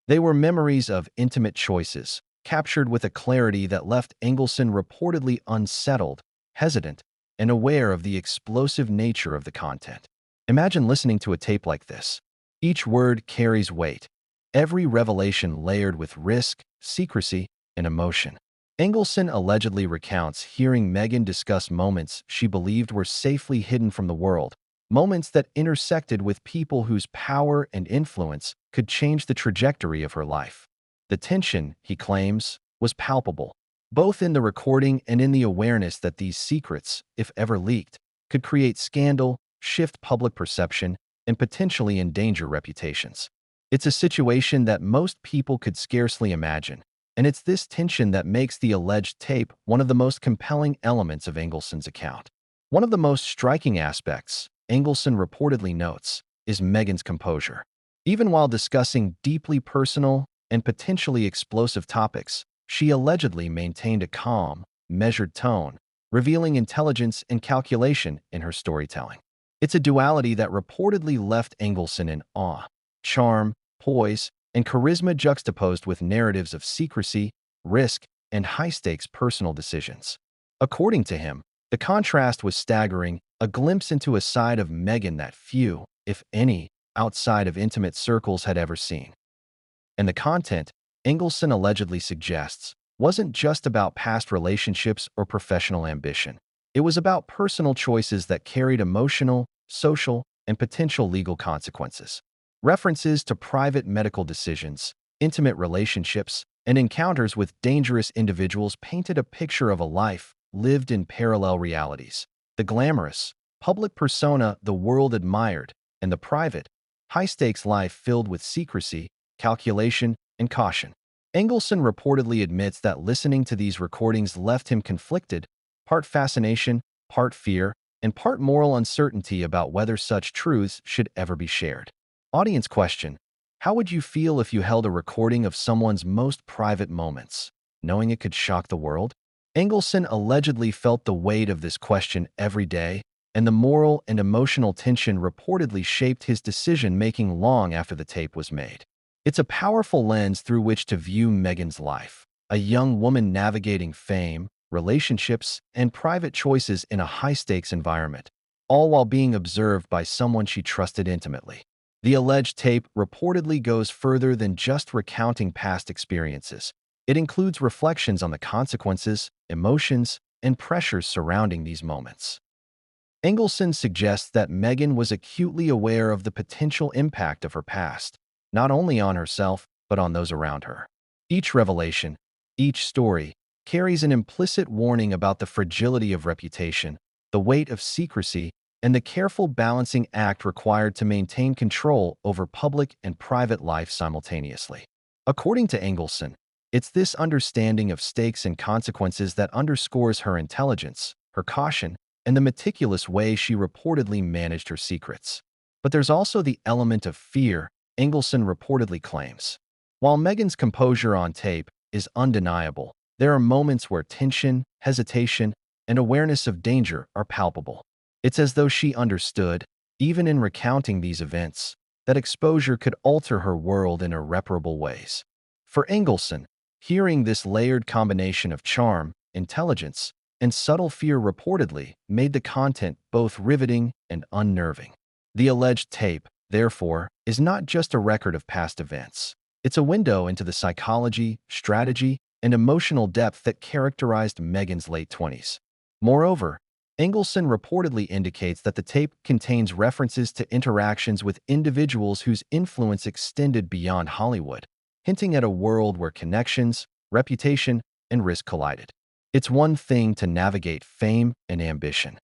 They were memories of intimate choices, captured with a clarity that left Engelson reportedly unsettled, hesitant, and aware of the explosive nature of the content. Imagine listening to a tape like this. Each word carries weight, every revelation layered with risk, secrecy, and emotion. Engelson allegedly recounts hearing Meghan discuss moments she believed were safely hidden from the world, moments that intersected with people whose power and influence could change the trajectory of her life. The tension, he claims, was palpable, both in the recording and in the awareness that these secrets, if ever leaked, could create scandal, shift public perception, and potentially endanger reputations. It's a situation that most people could scarcely imagine, and it's this tension that makes the alleged tape one of the most compelling elements of Engelson's account. One of the most striking aspects, Engelson reportedly notes, is Meghan's composure. Even while discussing deeply personal and potentially explosive topics, she allegedly maintained a calm, measured tone, revealing intelligence and calculation in her storytelling. It's a duality that reportedly left Engelson in awe: charm, poise, and charisma juxtaposed with narratives of secrecy, risk, and high-stakes personal decisions. According to him, the contrast was staggering, a glimpse into a side of Meghan that few, if any, outside of intimate circles had ever seen. And the content, Engelson allegedly suggests, wasn't just about past relationships or professional ambition. It was about personal choices that carried emotional, social, and potential legal consequences. References to private medical decisions, intimate relationships, and encounters with dangerous individuals painted a picture of a life lived in parallel realities: the glamorous, public persona the world admired, and the private, high-stakes life filled with secrecy, calculation, and caution. Engelson reportedly admits that listening to these recordings left him conflicted, part fascination, part fear, and part moral uncertainty about whether such truths should ever be shared. Audience question: how would you feel if you held a recording of someone's most private moments, knowing it could shock the world? Engelson allegedly felt the weight of this question every day, and the moral and emotional tension reportedly shaped his decision-making long after the tape was made. It's a powerful lens through which to view Meghan's life, a young woman navigating fame, relationships, and private choices in a high-stakes environment, all while being observed by someone she trusted intimately. The alleged tape reportedly goes further than just recounting past experiences. It includes reflections on the consequences, emotions, and pressures surrounding these moments. Engelson suggests that Meghan was acutely aware of the potential impact of her past, not only on herself, but on those around her. Each revelation, each story, carries an implicit warning about the fragility of reputation, the weight of secrecy, and the careful balancing act required to maintain control over public and private life simultaneously. According to Engelson, it's this understanding of stakes and consequences that underscores her intelligence, her caution, and the meticulous way she reportedly managed her secrets. But there's also the element of fear, Engelson reportedly claims. While Meghan's composure on tape is undeniable, there are moments where tension, hesitation, and awareness of danger are palpable. It's as though she understood, even in recounting these events, that exposure could alter her world in irreparable ways. For Engelson, hearing this layered combination of charm, intelligence, and subtle fear reportedly made the content both riveting and unnerving. The alleged tape, therefore, is not just a record of past events. It's a window into the psychology, strategy, and emotional depth that characterized Meghan's late 20s. Moreover, Engelson reportedly indicates that the tape contains references to interactions with individuals whose influence extended beyond Hollywood, hinting at a world where connections, reputation, and risk collided. It's one thing to navigate fame and ambition.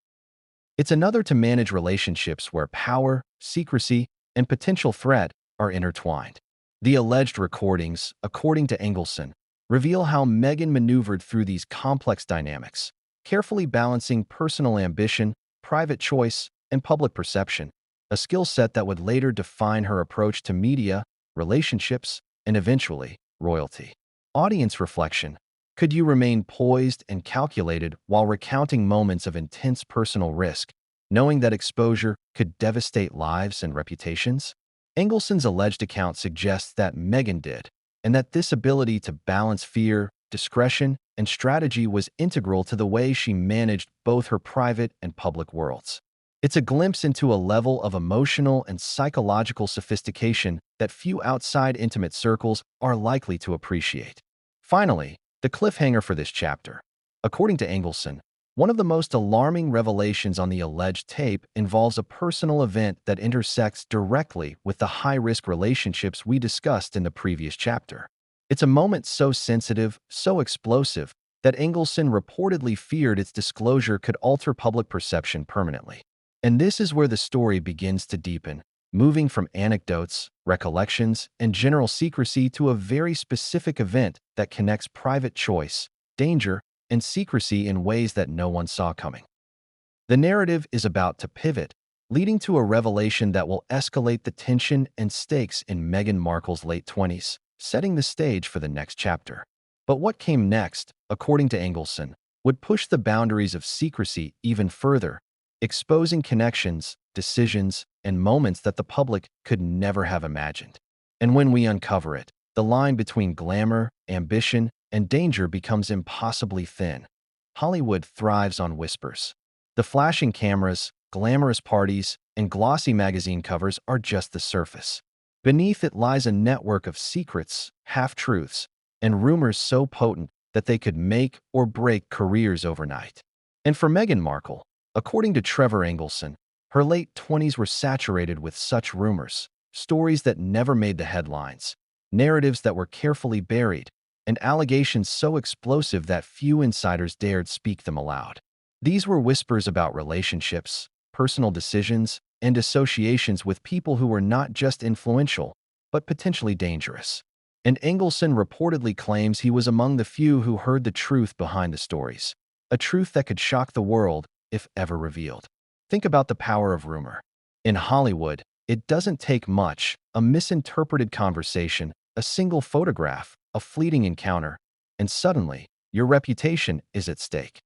It's another to manage relationships where power, secrecy, and potential threat are intertwined. The alleged recordings, according to Engelson, reveal how Meghan maneuvered through these complex dynamics, carefully balancing personal ambition, private choice, and public perception, a skill set that would later define her approach to media, relationships, and eventually, royalty. Audience reflection: Could you remain poised and calculated while recounting moments of intense personal risk, knowing that exposure could devastate lives and reputations? Engelson's alleged account suggests that Meghan did, and that this ability to balance fear, discretion, and strategy was integral to the way she managed both her private and public worlds. It's a glimpse into a level of emotional and psychological sophistication that few outside intimate circles are likely to appreciate. Finally, the cliffhanger for this chapter. According to Engelson, one of the most alarming revelations on the alleged tape involves a personal event that intersects directly with the high-risk relationships we discussed in the previous chapter. It's a moment so sensitive, so explosive, that Engelson reportedly feared its disclosure could alter public perception permanently. And this is where the story begins to deepen, moving from anecdotes, recollections, and general secrecy to a very specific event that connects private choice, danger, and secrecy in ways that no one saw coming. The narrative is about to pivot, leading to a revelation that will escalate the tension and stakes in Meghan Markle's late 20s, setting the stage for the next chapter. But what came next, according to Engelson, would push the boundaries of secrecy even further, exposing connections, decisions, and moments that the public could never have imagined. And when we uncover it, the line between glamour, ambition, and danger becomes impossibly thin. Hollywood thrives on whispers. The flashing cameras, glamorous parties, and glossy magazine covers are just the surface. Beneath it lies a network of secrets, half-truths, and rumors so potent that they could make or break careers overnight. And for Meghan Markle, according to Trevor Engelson, her late 20s were saturated with such rumors, stories that never made the headlines, narratives that were carefully buried, and allegations so explosive that few insiders dared speak them aloud. These were whispers about relationships, personal decisions, and associations with people who were not just influential, but potentially dangerous. And Engelson reportedly claims he was among the few who heard the truth behind the stories, a truth that could shock the world if ever revealed. Think about the power of rumor. In Hollywood, it doesn't take much, a misinterpreted conversation, a single photograph, a fleeting encounter, and suddenly, your reputation is at stake.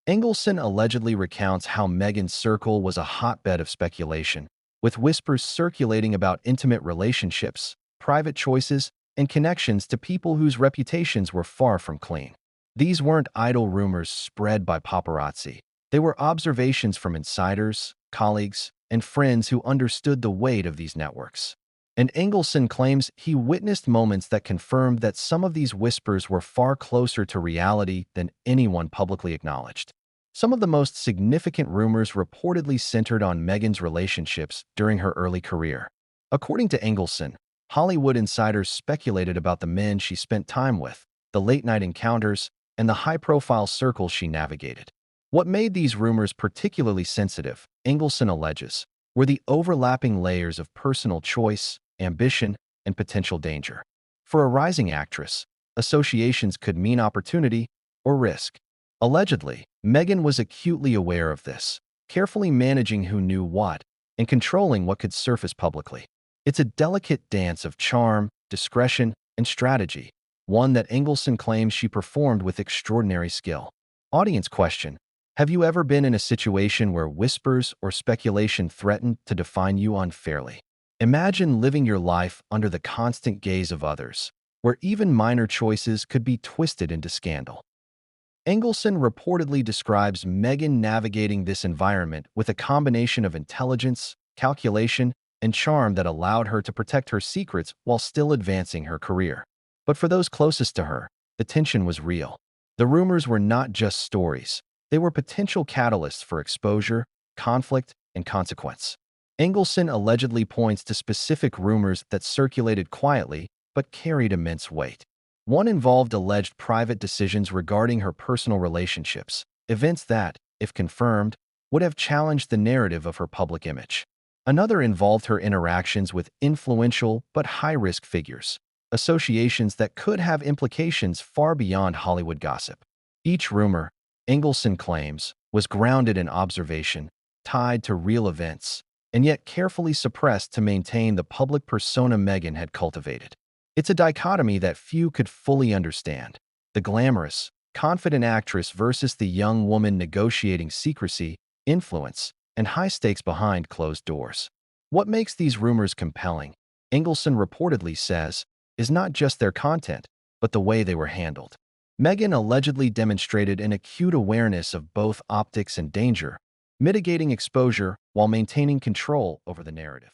Engelson allegedly recounts how Meghan's circle was a hotbed of speculation, with whispers circulating about intimate relationships, private choices, and connections to people whose reputations were far from clean. These weren't idle rumors spread by paparazzi. They were observations from insiders, colleagues, and friends who understood the weight of these networks. And Engelson claims he witnessed moments that confirmed that some of these whispers were far closer to reality than anyone publicly acknowledged. Some of the most significant rumors reportedly centered on Meghan's relationships during her early career. According to Engelson, Hollywood insiders speculated about the men she spent time with, the late-night encounters, and the high-profile circles she navigated. What made these rumors particularly sensitive, Engelson alleges, were the overlapping layers of personal choice, ambition, and potential danger. For a rising actress, associations could mean opportunity or risk. Allegedly, Meghan was acutely aware of this, carefully managing who knew what and controlling what could surface publicly. It's a delicate dance of charm, discretion, and strategy, one that Engelson claims she performed with extraordinary skill. Audience question: have you ever been in a situation where whispers or speculation threatened to define you unfairly? Imagine living your life under the constant gaze of others, where even minor choices could be twisted into scandal. Engelson reportedly describes Meghan navigating this environment with a combination of intelligence, calculation, and charm that allowed her to protect her secrets while still advancing her career. But for those closest to her, the tension was real. The rumors were not just stories. They were potential catalysts for exposure, conflict, and consequence. Engelson allegedly points to specific rumors that circulated quietly but carried immense weight. One involved alleged private decisions regarding her personal relationships, events that, if confirmed, would have challenged the narrative of her public image. Another involved her interactions with influential but high-risk figures, associations that could have implications far beyond Hollywood gossip. Each rumor, Engelson claims, was grounded in observation, tied to real events, and yet carefully suppressed to maintain the public persona Meghan had cultivated. It's a dichotomy that few could fully understand. The glamorous, confident actress versus the young woman negotiating secrecy, influence, and high stakes behind closed doors. What makes these rumors compelling, Engelson reportedly says, is not just their content, but the way they were handled. Meghan allegedly demonstrated an acute awareness of both optics and danger, mitigating exposure while maintaining control over the narrative.